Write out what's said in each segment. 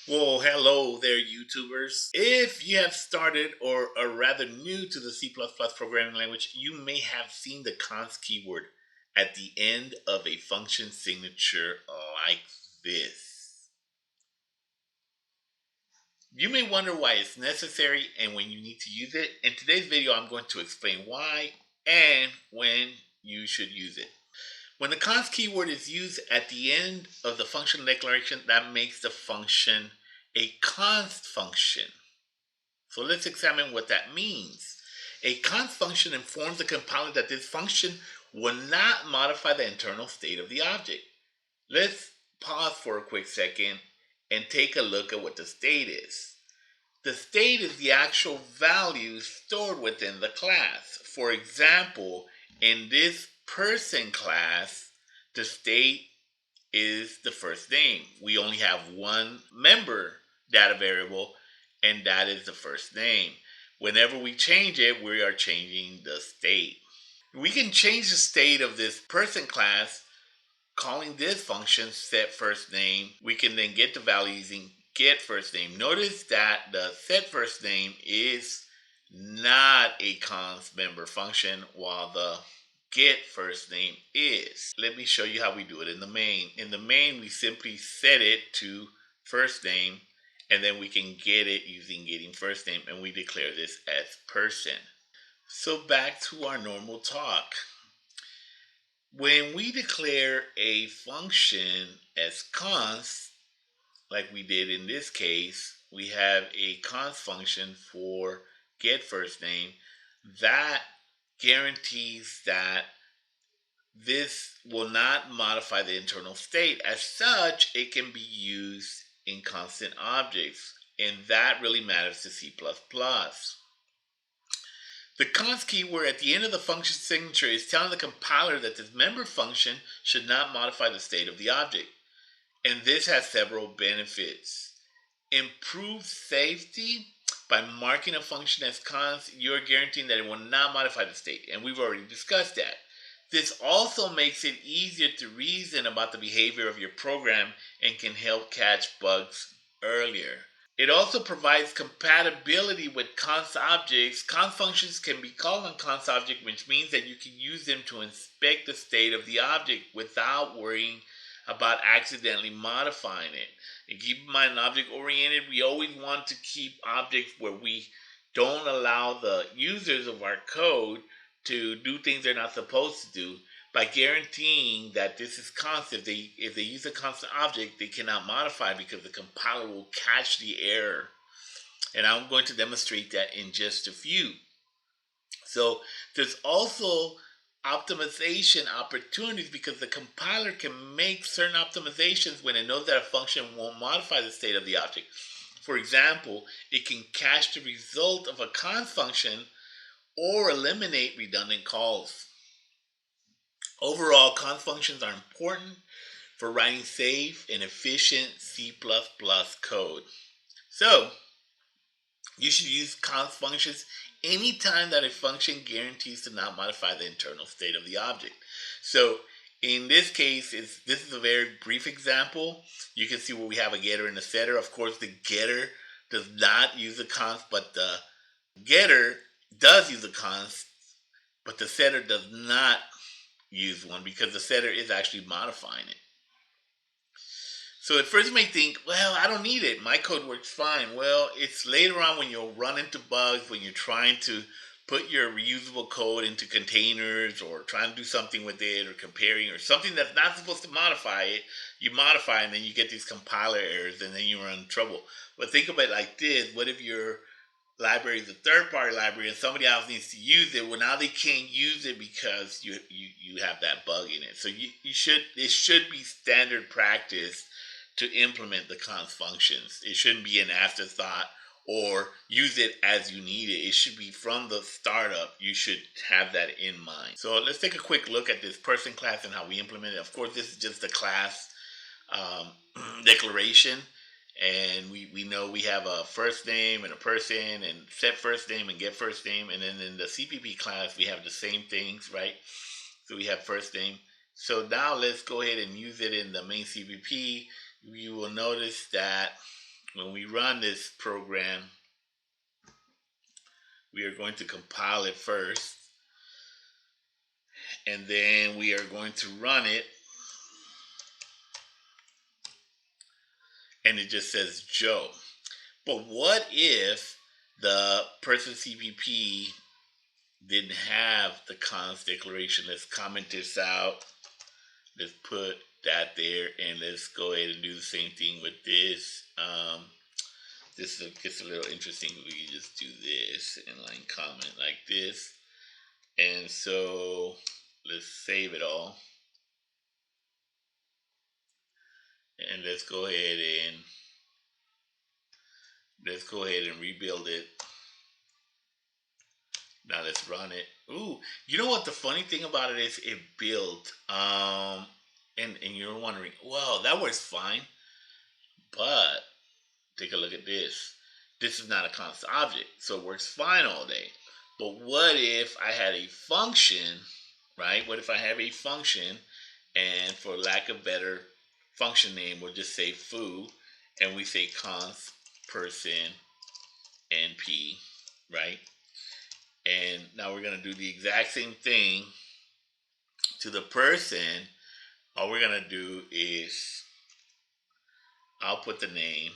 Well, hello there, YouTubers. If you have started or are rather new to the C++ programming language, you may have seen the const keyword at the end of a function signature like this. You may wonder why it's necessary and when you need to use it. In today's video, I'm going to explain why and when you should use it. When the const keyword is used at the end of the function declaration, that makes the function a const function. So let's examine what that means. A const function informs the compiler that this function will not modify the internal state of the object. Let's pause for a quick second and take a look at what the state is. The state is the actual value stored within the class. For example, in this person class, the state is the first name. We only have one member data variable, and that is the first name. Whenever we change it, we are changing the state. We can change the state of this person class calling this function set first name. We can then get the value using get first name. Notice that the set first name is not a const member function, while the get first name is. Let me show you how we do it in the main. In the main, we simply set it to first name, and then we can get it using getting first name, and we declare this as person. So back to our normal talk. When we declare a function as const, like we did in this case, we have a const function for get first name that guarantees that this will not modify the internal state. As such, it can be used in constant objects, and that really matters to C++. The const keyword at the end of the function signature is telling the compiler that this member function should not modify the state of the object. And this has several benefits. Improved safety. By marking a function as const, you're guaranteeing that it will not modify the state, and we've already discussed that. This also makes it easier to reason about the behavior of your program and can help catch bugs earlier. It also provides compatibility with const objects. Const functions can be called on const object, which means that you can use them to inspect the state of the object without worrying about accidentally modifying it. And keep in mind, object-oriented, we always want to keep objects where we don't allow the users of our code to do things they're not supposed to do by guaranteeing that this is constant. If they use a constant object, they cannot modify it because the compiler will catch the error. And I'm going to demonstrate that in just a few. So there's also optimization opportunities because the compiler can make certain optimizations when it knows that a function won't modify the state of the object. For example, it can cache the result of a const function or eliminate redundant calls. Overall, const functions are important for writing safe and efficient C++ code. So, you should use const functions anytime that a function guarantees to not modify the internal state of the object. So in this case, this is a very brief example. You can see where we have a getter and a setter. Of course, the getter does not use a const, but the getter does use a const, but the setter does not use one because the setter is actually modifying it. So at first you may think, well, I don't need it. My code works fine. Well, it's later on when you'll run into bugs when you're trying to put your reusable code into containers or trying to do something with it or comparing or something that's not supposed to modify it. You modify and then you get these compiler errors and then you run into trouble. But think of it like this. What if your library is a third-party library and somebody else needs to use it? Well, now they can't use it because you have that bug in it. So it should be standard practice to implement the const functions. It shouldn't be an afterthought or use it as you need it. It should be from the startup. You should have that in mind. So let's take a quick look at this person class and how we implement it. Of course, this is just a class declaration. And we know we have a first name and a person and set first name and get first name. And then in the CPP class, we have the same things, right? So we have first name. So now let's go ahead and use it in the main CPP. You will notice that when we run this program, we are going to compile it first, and then we are going to run it, and it just says Joe. But what if the person CPP didn't have the const declaration? Let's comment this out. Let's put that there, and let's go ahead and do the same thing with this. This gets a little interesting. We can just do this and line comment like this. And so let's save it all. And let's go ahead and rebuild it. Now let's run it. Ooh, you know what the funny thing about it is? It built. And you're wondering, well, that works fine. But take a look at this. This is not a const object, so it works fine all day. But what if I had a function, right? What if I have a function, and for lack of better function name, we'll just say foo, and we say const person np, right? And now we're going to do the exact same thing to the person. All we're going to do is I'll put the name.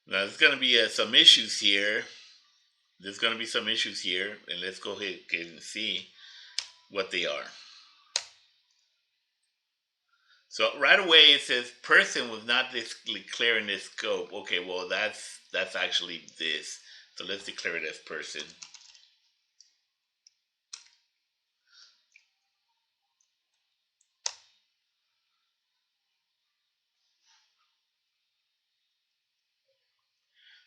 Now there's going to be some issues here. And let's go ahead and see what they are. So right away it says person was not declaring this scope. Okay, well that's actually this. So let's declare it as person.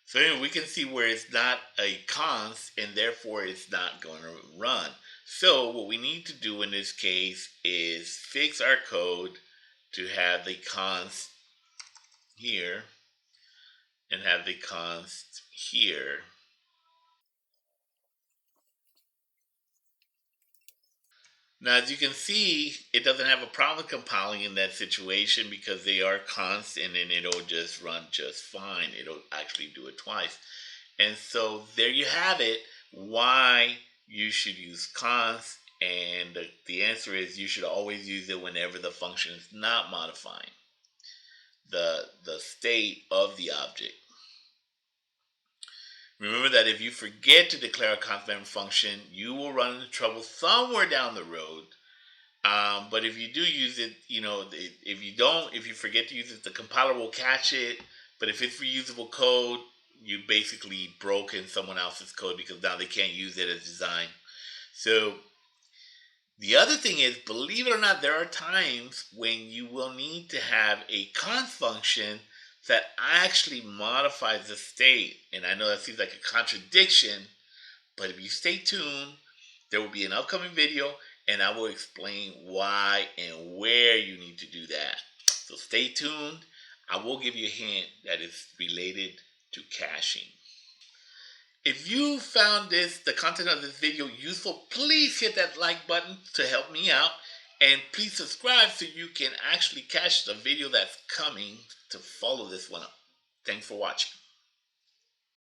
So anyway, we can see where it's not a const and therefore it's not going to run. So what we need to do in this case is fix our code to have the const here and have the const here. Now, as you can see, it doesn't have a problem compiling in that situation because they are const, and then it'll just run just fine. It'll actually do it twice. And so there you have it, why you should use const. And the answer is you should always use it whenever the function is not modifying the state of the object. Remember that if you forget to declare a const member function, you will run into trouble somewhere down the road. But if you do use it, if you forget to use it, the compiler will catch it. But if it's reusable code, you basically broken someone else's code because now they can't use it as designed. So the other thing is, believe it or not, there are times when you will need to have a const function that actually modifies the state. And I know that seems like a contradiction, but if you stay tuned, there will be an upcoming video and I will explain why and where you need to do that. So stay tuned. I will give you a hint that is related to caching. If you found the content of this video useful, please hit that like button to help me out. And please subscribe so you can actually catch the video that's coming to follow this one up. Thanks for watching.